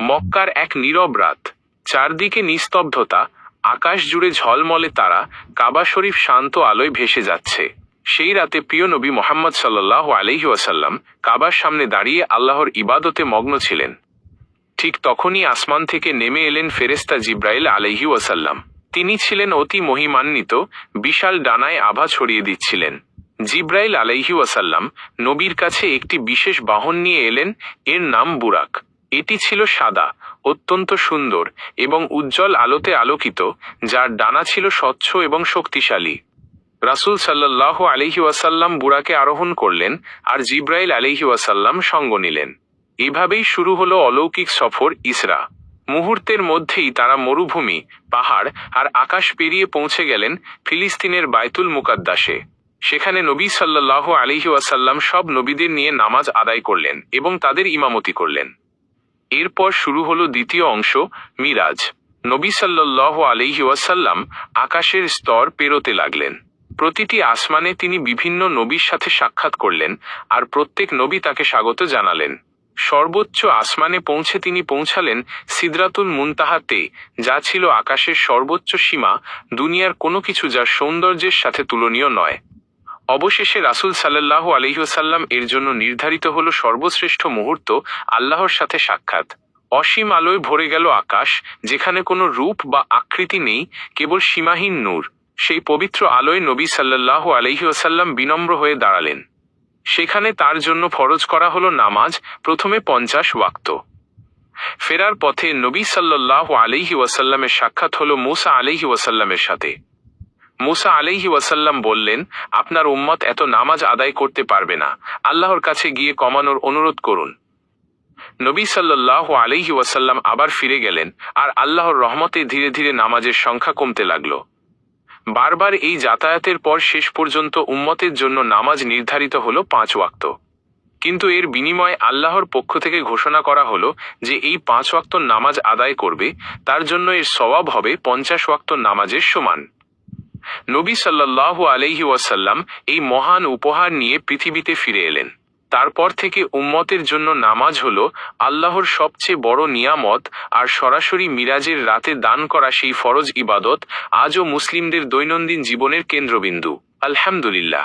মক্কার এক নীরব রাত, চারদিকে নিস্তব্ধতা, আকাশ জুড়ে ঝলমলে তারা, কাবা শরীফ শান্ত আলোয় ভেসে যাচ্ছে। সেই রাতে প্রিয় নবী মুহাম্মদ সাল্লাল্লাহু আলাইহি ওয়াসাল্লাম কাবার সামনে দাঁড়িয়ে আল্লাহর ইবাদতে মগ্ন ছিলেন। ঠিক তখনই আসমান থেকে নেমে এলেন ফেরেশতা জিব্রাইল আলাইহি ওয়াসাল্লাম। তিনি ছিলেন অতি মহিমান্বিত, বিশাল ডানায় আভা ছড়িয়ে দিচ্ছিলেন। জিব্রাইল আলাইহি ওয়াসাল্লাম নবীর কাছে একটি বিশেষ বাহন নিয়ে এলেন, এর নাম বুরাক। এটি ছিল সাদা, অত্যন্ত সুন্দর এবং উজ্জ্বল আলোতে আলোকিত, যার ডানা ছিল স্বচ্ছ এবং শক্তিশালী। রাসূল সাল্লাল্লাহু আলাইহি ওয়াসাল্লাম বুরাকে আরোহণ করলেন আর জিব্রাইল আলাইহি ওয়াসাল্লাম সঙ্গ নিলেন। এভাবেই শুরু হলো অলৌকিক সফর ইসরা। মুহূর্তের মধ্যেই তারা মরুভূমি, পাহাড় আর আকাশ পেরিয়ে পৌঁছে গেলেন ফিলিস্তিনের বায়তুল মুকাদ্দাসে। সেখানে নবী সাল্লাল্লাহু আলাইহি ওয়াসাল্লাম সব নবীদের নিয়ে নামাজ আদায় করলেন এবং তাদের ইমামতি করলেন। এরপর শুরু হলো দ্বিতীয় অংশ, মিরাজ। নবী সাল্লাল্লাহু আলাইহি ওয়াসাল্লাম আকাশের স্তর পেরোতে লাগলেন। প্রতিটি আসমানে তিনি বিভিন্ন নবীর সাথে সাক্ষাৎ করলেন আর প্রত্যেক নবী তাকে স্বাগত জানালেন। সর্বোচ্চ আসমানে পৌঁছে তিনি পৌঁছালেন সিদরাতুল মুনতাহাতে, যা ছিল আকাশের সর্বোচ্চ সীমা, দুনিয়ার কোনো কিছু যার সৌন্দর্যের সাথে তুলনীয় নয়। অবশেষে রাসূল সাল্লাল্লাহু আলাইহি ওয়াসাল্লাম এর জন্য নির্ধারিত হলো সর্বশ্রেষ্ঠ মুহূর্ত, আল্লাহর সাথে সাক্ষাৎ। অসীম আলোয় ভরে গেল আকাশ, যেখানে কোনো রূপ বা আকৃতি নেই, কেবল সীমাহীন নূর। সেই পবিত্র আলোয় নবী সাল্লাল্লাহু আলাইহি ওয়াসাল্লাম বিনম্র হয়ে দাঁড়ালেন। সেখানে তার জন্য ফরজ করা হলো নামাজ, প্রথমে 50 ওয়াক্ত। ফেরার পথে নবী সাল্লাল্লাহু আলাইহি ওয়াসাল্লামের সাক্ষাৎ হলো মূসা আলাইহি ওয়াসাল্লামের সাথে। মূসা আলাইহি ওয়াসাল্লাম বললেন, আপনার উম্মত এত নামাজ আদায় করতে পারবে না, আল্লাহর কাছে গিয়ে কমানোর অনুরোধ করুন। নবী সাল্লাল্লাহু আলাইহি ওয়াসাল্লাম আবার ফিরে গেলেন আর আল্লাহর রহমতে ধীরে ধীরে নামাজের সংখ্যা কমতে লাগলো। বারবার এই যাতায়াতের পর শেষ পর্যন্ত উম্মতের জন্য নামাজ নির্ধারিত হলো 5 ওয়াক্ত। কিন্তু এর বিনিময়ে আল্লাহর পক্ষ থেকে ঘোষণা করা হলো যে এই 5 ওয়াক্ত নামাজ আদায় করবে, তার জন্য এর সওয়াব হবে 50 ওয়াক্ত নামাজের সমান। নবী সাল্লাল্লাহু আলাইহি ওয়াসাল্লাম এই মহান উপহার নিয়ে পৃথিবীতে ফিরে এলেন। তারপর থেকে উম্মতের জন্য নামাজ হলো আল্লাহর সবচেয়ে বড় নিয়ামত, আর সরাসরি মিরাজের রাতে দান করা সেই ফরজ ইবাদত আজও মুসলিমদের দৈনন্দিন জীবনের কেন্দ্রবিন্দু। আলহামদুলিল্লাহ।